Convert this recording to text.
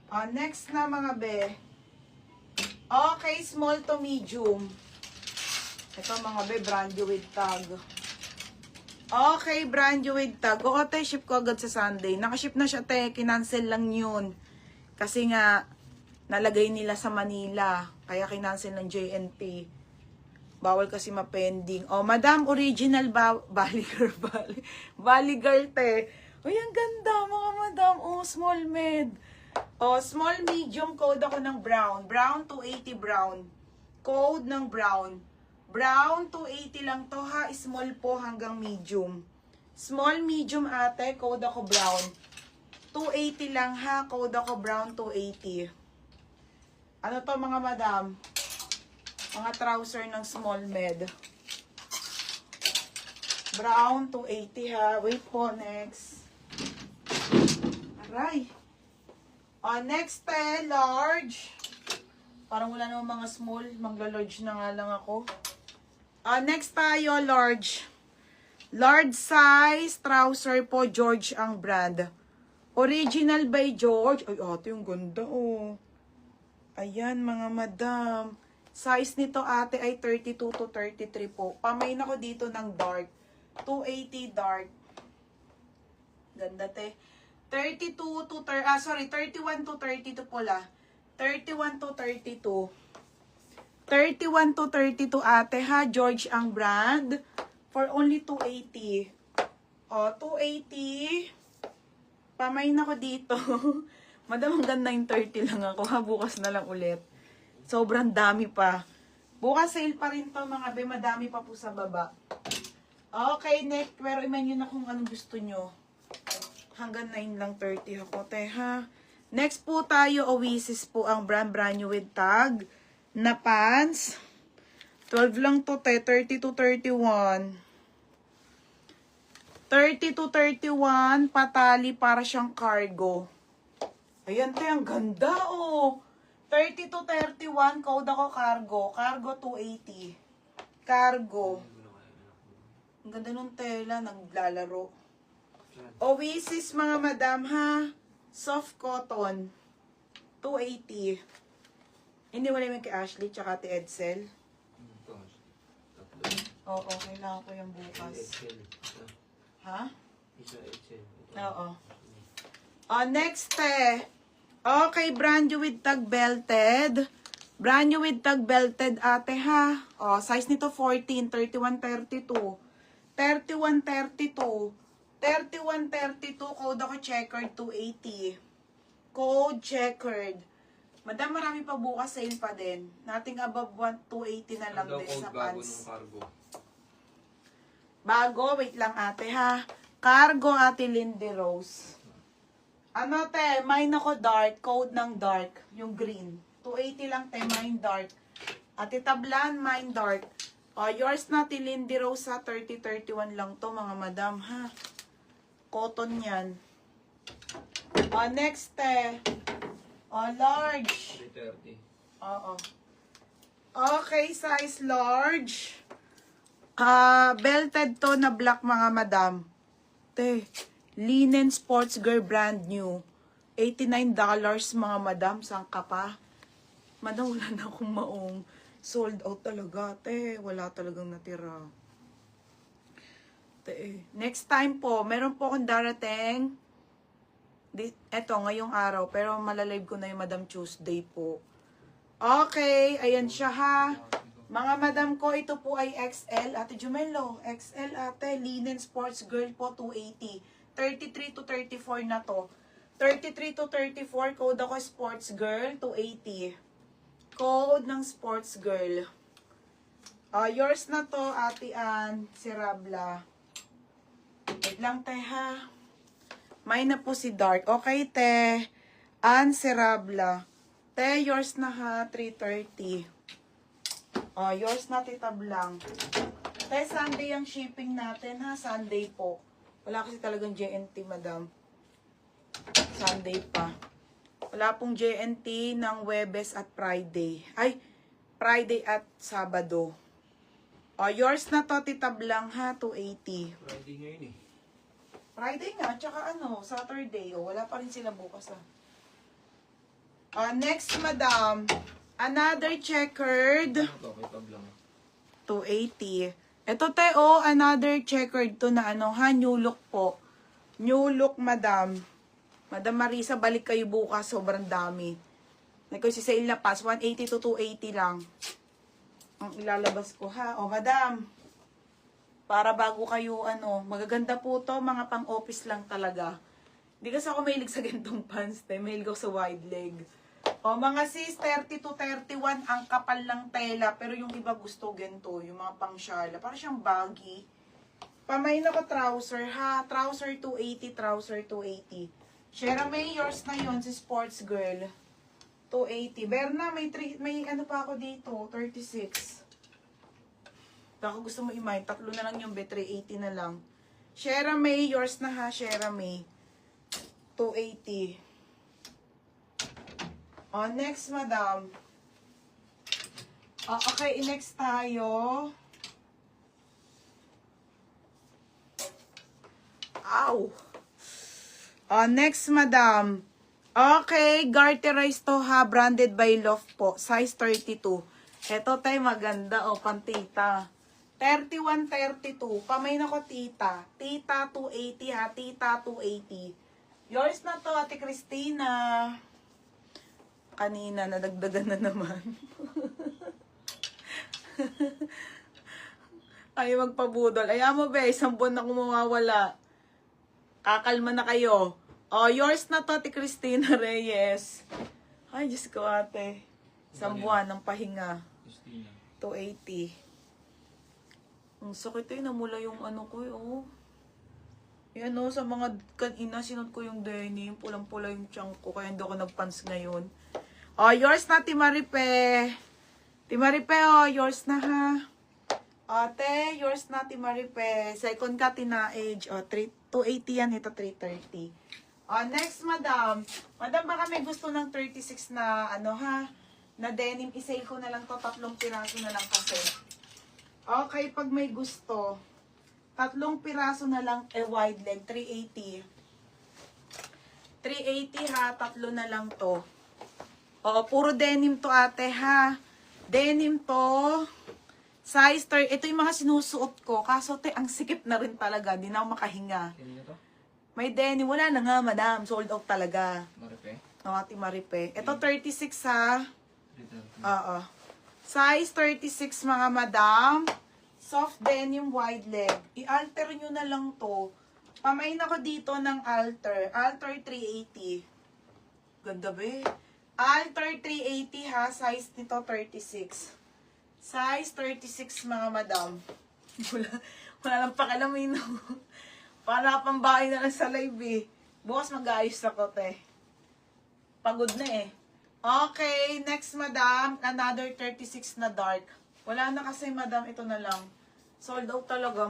Next na mga be. Okay, small to medium. Ito mga be, brand new with tag. Okay, brand new with tag. Oo, te, ship ko agad sa Sunday. Nakaship na siya, te. Kinancel lang yun. Kasi nga, nalagay nila sa Manila. Kaya kinancel ng JNT. Bawal kasi mapending. Oh, Madam, original Bali girl, Bali girl, te. Uy, ang ganda, mga madam. Oh, small med. Oh, small medium, code ako ng brown. Brown, 280 brown. Code ng brown. Brown, 280 lang to ha. Small po hanggang medium. Small, medium ate, code ako brown. 280 lang ha. Code ako brown, 280. Ano to mga madam? Mga trouser ng small med. Brown, 280 ha. Wait po, next. Aray. Next large. Parang wala namang mga small. Magla-large na nga lang ako. Next tayo, large. Large size trouser po, George ang brand. Original by George. Ay, ate, yung ganda, oh. Ayan, mga madam. Size nito, ate, ay 32 to 33 po. Pamain ako dito ng dark. 280 dark. Ganda, te. 31 to 32 pula. 31 to 32. 31 to 32 ate ha, George ang brand. For only 280. 280. Pamain ako dito. Madam, hanggang 9:30 lang ako ha, bukas na lang ulit. Sobrang dami pa. Bukas sale pa rin to mga be, madami pa po sa baba. Okay, next. Pero iman nyo na kung anong gusto nyo. Hanggang 9 lang 30 ako, te ha. Next po tayo, Oasis po ang brand new with tag na pants. 12 lang to, te. 30 to 31. 30 to 31, patali para siyang cargo. Ayan, te, ang ganda, oh. 30 to 31, code ako cargo. Cargo 280. Cargo. Ang ganda nung tela, naglalaro. Oasis, mga madam, ha. Soft cotton. 280. Hindi wala yung kay Ashley, tsaka kay Edsel. Oo, kailangan ko yung bukas. Ha? Oo. Next, okay, brand new with tag belted. Brand new with tag belted, ate, ha. Size nito 14, 31, 32. 31, 32. 31, 32. Code ako checkered, 280. Code checkered. Madam, marami pa bukas, sale pa din. Nothing above 280 na lang din sa pants. Bago, wait lang ate ha. Cargo, ate Lindy Rose. Ano te, mine ako dark, code ng dark, yung green. 280 lang te, mine dark. Ate Tablan, mine dark. Yours na, ate Lindy Rose ha, 30-31 lang to mga madam ha. Cotton yan. Next te. Large. 330. Oo. Okay, size large. Belted to na black mga madam. Te, linen sports girl brand new. $89 mga madam. Saan ka pa? Madam, wala na akong maong. Sold out talaga, te. Wala talagang natira. Te, next time po, meron po akong darating. Eto, ngayong araw. Pero malalive ko na yung Madam Tuesday po. Okay, ayan siya ha. Mga madam ko, ito po ay XL. Ate Jumelo, XL ate. Linen sports girl po, 280. 33 to 34 na to. 33 to 34, code ako sports girl, 280. Code ng sports girl. Yours na to, Ate Ann, si Rabla. Wait lang, te ha. May na po si Dark. Okay, te. Ann Serabla. Te, yours na ha. 330. Yours na, Tita Blanc. Te, Sunday ang shipping natin ha. Sunday po. Wala kasi talagang JNT, madam. Sunday pa. Wala pong JNT ng Webes at Friday. Ay, Friday at Sabado. Yours na to, Tita Blanc ha. 280. Friday ngayon eh. Friday nga, tsaka ano, Saturday. Wala pa rin sila bukas ah. Next, madam. Another checkered. Ano to? May pablang. 280. Ito, Teo, another checkered to na ano, ha? New look po. New look, madam. Madam Marisa, balik kayo bukas. Sobrang dami. Nagko-sale na pass. 180 to 280 lang. Ang ilalabas ko, ha? O, madam. Para bago kayo, ano, magaganda po to. Mga pang-office lang talaga. Hindi kasi ako mahilig sa gantong pants. Mahilig ako sa wide leg. O, mga sis, 30 to 31, ang kapal ng tela. Pero yung iba gusto ganito, yung mga pang-shala. Parang siyang baggy. Pamain ako trouser, ha? Trouser 280, trouser 280. Shera May, yours na yon si Sports Girl. 280. Berna, may ano pa ako dito, 36. Baka gusto mo imay, tatlo na lang yung bet, 380 na lang. Shera May, yours na ha, Shera May. 280. Next, madam. Okay, next tayo. Ow! Next, madam. Okay, garterize to ha, branded by Love po. Size 32. Ito tayo maganda, pantita. 31, 32. Pamay na ko, tita. Tita 280 ha, tita 280. Yours na to, Ate Christina. Kanina, nadagdagan na naman. Ay, magpabudol. Ayaw mo, be, 1 buwan na kumawawala. Kakalma na kayo. Yours na to, Ate Christina Reyes. Ay, Diyos ko, ate. 1 buwan ng pahinga. Christina. 280. Ang sakit namula yung ano ko, Yan sa mga kanina, sinot ko yung denim. Pulang-pula yung chunk ko, kaya hindi ako nagpants ngayon. Yours na, Timaripe. Timaripe, yours na, ha. Ate, yours na, Timaripe. Second ka, Tina-age. 280 yan, ito 330. Next, madam. Madam, baka may gusto ng 36 na, na denim. I-sale ko na lang to, 3 piraso na lang kasi. Okay, pag may gusto, 3 piraso na lang, wide leg, 380. 380 ha, 3 na lang to. Puro denim to, ate, ha. Denim to. Size 30. Ito yung mga sinusuot ko. Kaso, ang sikip na rin talaga. Hindi na ako makahinga. Kanina to? May denim. Wala na nga, madam. Sold out talaga. Maripe? Ate Maripe. Ito, 36, ha. 330. Size 36, mga madam. Soft denim, wide leg. I-alter nyo na lang to. Pamain ako dito ng alter. Alter 380. Ganda ba eh? Alter 380 ha. Size nito 36. Size 36, mga madam. Wala lang pakalamin. Para pang bahay na lang sa live eh. Bukas mag-ayos ako, te. Pagod na eh. Okay, next, madam. Another 36 na dark. Wala na kasi, madam. Ito na lang. Sold out talaga.